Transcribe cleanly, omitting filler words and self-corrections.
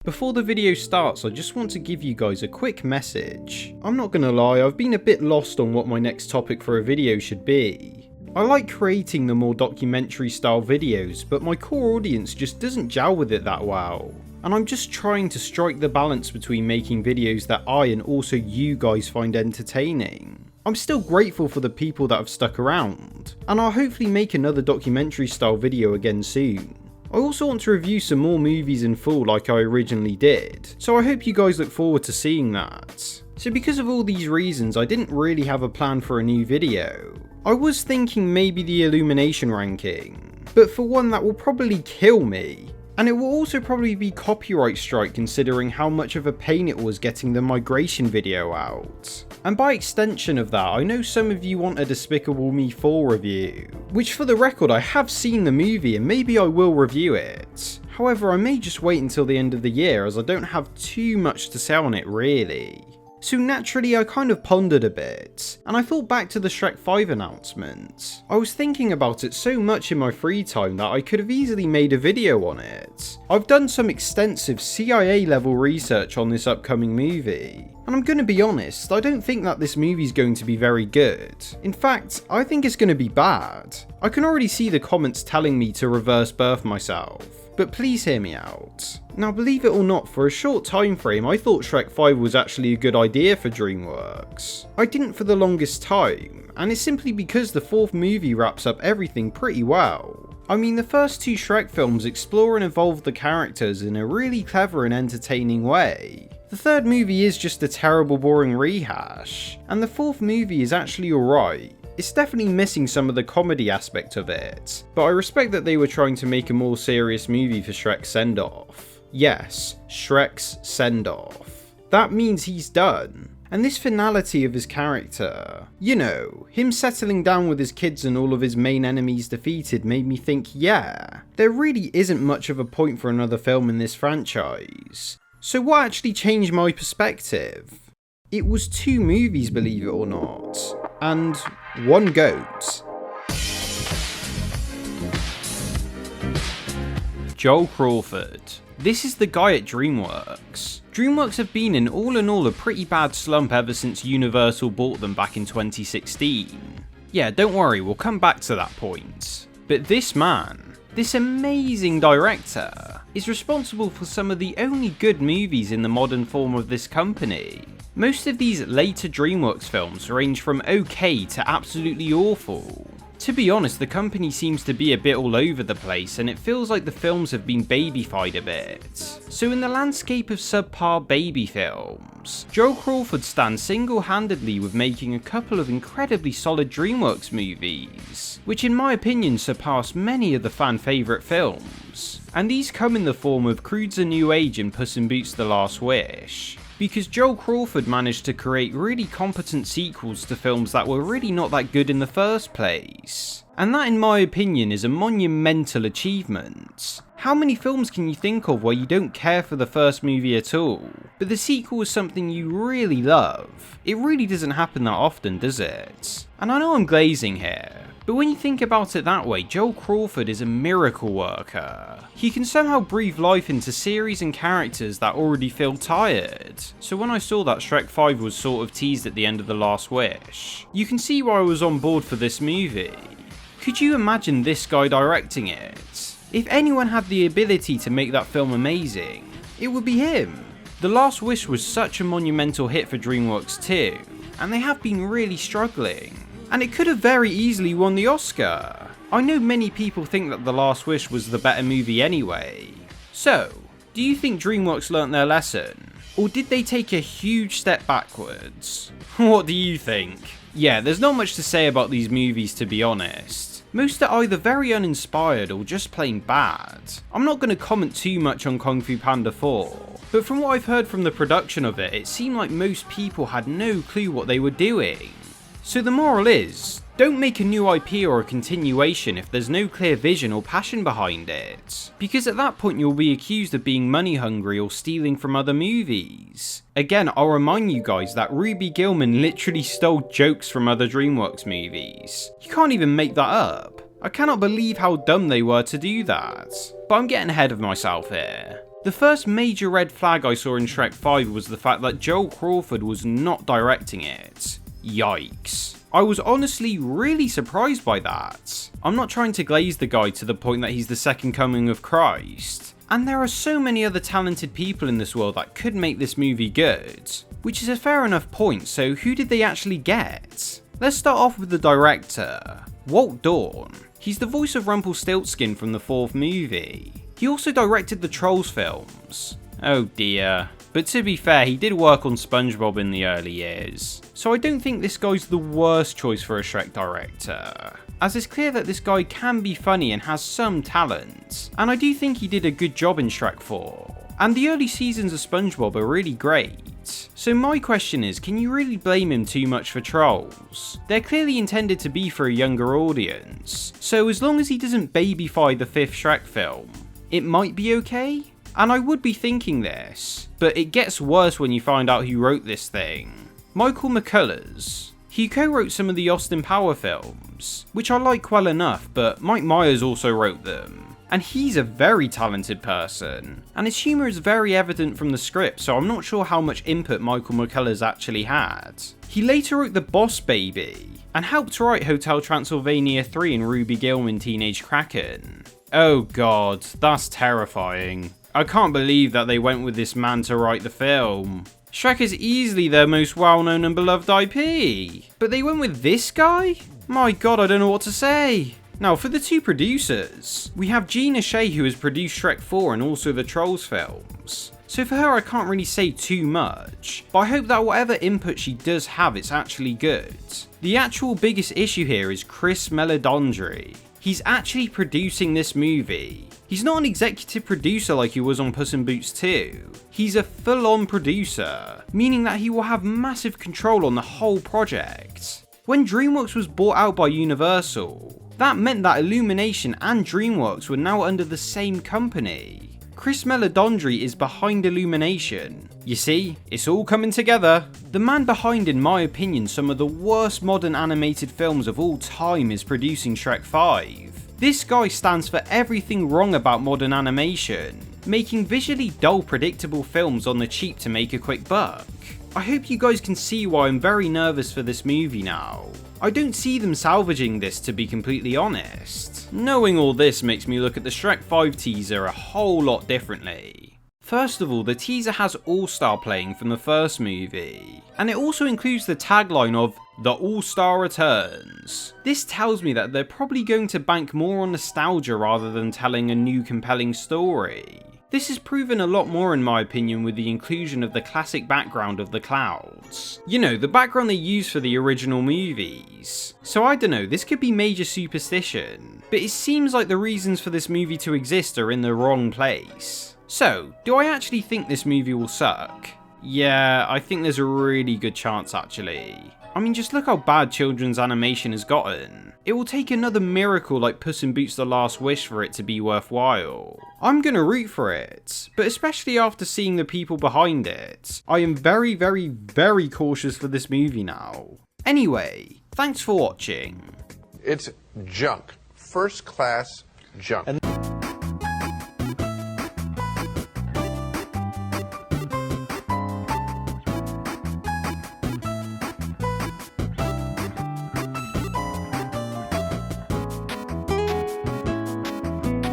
Before the video starts, I just want to give you guys a quick message. I'm not gonna lie, I've been a bit lost on what my next topic for a video should be. I like creating the more documentary style videos, but my core audience just doesn't gel with it that well. And I'm just trying to strike the balance between making videos that I and also you guys find entertaining. I'm still grateful for the people that have stuck around, and I'll hopefully make another documentary style video again soon. I also want to review some more movies in full like I originally did, so I hope you guys look forward to seeing that. So because of all these reasons, I didn't really have a plan for a new video. I was thinking maybe the Illumination ranking, but for one that will probably kill me. And it will also probably be copyright strike considering how much of a pain it was getting the migration video out. And by extension of that, I know some of you want a Despicable Me 4 review, which for the record I have seen the movie and maybe I will review it. However, I may just wait until the end of the year as I don't have too much to say on it really. So naturally I kind of pondered a bit, and I thought back to the Shrek 5 announcement. I was thinking about it so much in my free time that I could have easily made a video on it. I've done some extensive CIA level research on this upcoming movie, and I'm gonna be honest, I don't think that this movie's going to be very good. In fact, I think it's gonna be bad. I can already see the comments telling me to reverse birth myself, but please hear me out. Now believe it or not, for a short time frame I thought Shrek 5 was actually a good idea for DreamWorks. I didn't for the longest time, and it's simply because the fourth movie wraps up everything pretty well. I mean, the first two Shrek films explore and evolve the characters in a really clever and entertaining way. The third movie is just a terrible boring rehash, and the fourth movie is actually alright. It's definitely missing some of the comedy aspect of it, but I respect that they were trying to make a more serious movie for Shrek's send-off. Yes, Shrek's send-off. That means he's done. And this finality of his character, you know, him settling down with his kids and all of his main enemies defeated, made me think, yeah, there really isn't much of a point for another film in this franchise. So what actually changed my perspective? It was 2 movies, believe it or not, and 1 goat. Joel Crawford. This is the guy at DreamWorks. DreamWorks have been in all a pretty bad slump ever since Universal bought them back in 2016. Yeah, don't worry, we'll come back to that point. But this man, this amazing director, is responsible for some of the only good movies in the modern form of this company. Most of these later DreamWorks films range from okay to absolutely awful. To be honest, the company seems to be a bit all over the place and it feels like the films have been babyfied a bit. So in the landscape of subpar baby films, Joel Crawford stands single-handedly with making a couple of incredibly solid DreamWorks movies, which in my opinion surpass many of the fan favourite films. And these come in the form of Crude's A New Age and Puss in Boots: The Last Wish. Because Joel Crawford managed to create really competent sequels to films that were really not that good in the first place. And that in my opinion is a monumental achievement. How many films can you think of where you don't care for the first movie at all, but the sequel is something you really love? It really doesn't happen that often, does it? And I know I'm glazing here, but when you think about it that way, Joel Crawford is a miracle worker. He can somehow breathe life into series and characters that already feel tired. So when I saw that Shrek 5 was sort of teased at the end of The Last Wish, you can see why I was on board for this movie. Could you imagine this guy directing it? If anyone had the ability to make that film amazing, it would be him. The Last Wish was such a monumental hit for DreamWorks too, and they have been really struggling. And it could have very easily won the Oscar. I know many people think that The Last Wish was the better movie anyway. So, do you think DreamWorks learnt their lesson? Or did they take a huge step backwards? What do you think? Yeah, there's not much to say about these movies to be honest. Most are either very uninspired or just plain bad. I'm not going to comment too much on Kung Fu Panda 4, but from what I've heard from the production of it, it seemed like most people had no clue what they were doing. So the moral is, don't make a new IP or a continuation if there's no clear vision or passion behind it, because at that point you'll be accused of being money hungry or stealing from other movies. Again, I'll remind you guys that Ruby Gillman literally stole jokes from other DreamWorks movies. You can't even make that up. I cannot believe how dumb they were to do that. But I'm getting ahead of myself here. The The first major red flag I saw in Shrek 5 was the fact that Joel Crawford was not directing it. Yikes. I was honestly really surprised by that. I'm not trying to glaze the guy to the point that he's the second coming of Christ. And there are so many other talented people in this world that could make this movie good. Which is a fair enough point, so who did they actually get? Let's start off with the director, Walt Dawn. He's the voice of Rumpelstiltskin from the 4th movie. He also directed the Trolls films. Oh dear. But to be fair, he did work on SpongeBob in the early years. So I don't think this guy's the worst choice for a Shrek director, as it's clear that this guy can be funny and has some talent. And I do think he did a good job in Shrek 4. And the early seasons of SpongeBob are really great. So my question is, can you really blame him too much for Trolls? They're clearly intended to be for a younger audience, so as long as he doesn't babyfy the 5th Shrek film, it might be okay? And I would be thinking this, but it gets worse when you find out who wrote this thing. Michael McCullers. He co-wrote some of the Austin Power films, which I like well enough, but Mike Myers also wrote them. And he's a very talented person, and his humour is very evident from the script, so I'm not sure how much input Michael McCullers actually had. He later wrote The Boss Baby, and helped write Hotel Transylvania 3 and Ruby Gillman Teenage Kraken. Oh god, that's terrifying. I can't believe that they went with this man to write the film. Shrek is easily their most well-known and beloved IP, but they went with this guy? My god, I don't know what to say. Now, for the two producers, we have Gina Shea, who has produced Shrek 4 and also the Trolls films. So for her I can't really say too much, but I hope that whatever input she does have, it's actually good. The actual biggest issue here is Chris Meledandri. He's actually producing this movie. He's not an executive producer like he was on Puss in Boots 2. He's a full-on producer, meaning that he will have massive control on the whole project. When DreamWorks was bought out by Universal, that meant that Illumination and DreamWorks were now under the same company. Chris Meledandri is behind Illumination. You see, it's all coming together. The man behind, in my opinion, some of the worst modern animated films of all time is producing Shrek 5. This guy stands for everything wrong about modern animation, making visually dull, predictable films on the cheap to make a quick buck. I hope you guys can see why I'm very nervous for this movie now. I don't see them salvaging this, to be completely honest. Knowing all this makes me look at the Shrek 5 teaser a whole lot differently. First of all, the teaser has All-Star playing from the first movie, and it also includes the tagline of "The All-Star Returns." This tells me that they're probably going to bank more on nostalgia rather than telling a new compelling story. This is proven a lot more in my opinion with the inclusion of the classic background of the clouds. You know, the background they used for the original movies. So I don't know, this could be major superstition, but it seems like the reasons for this movie to exist are in the wrong place. So, do I actually think this movie will suck? Yeah, I think there's a really good chance actually. I mean, just look how bad children's animation has gotten. It will take another miracle like Puss in Boots: The Last Wish for it to be worthwhile. I'm gonna root for it, but especially after seeing the people behind it, I am very, very, very cautious for this movie now. Anyway, thanks for watching. It's junk. First class junk. And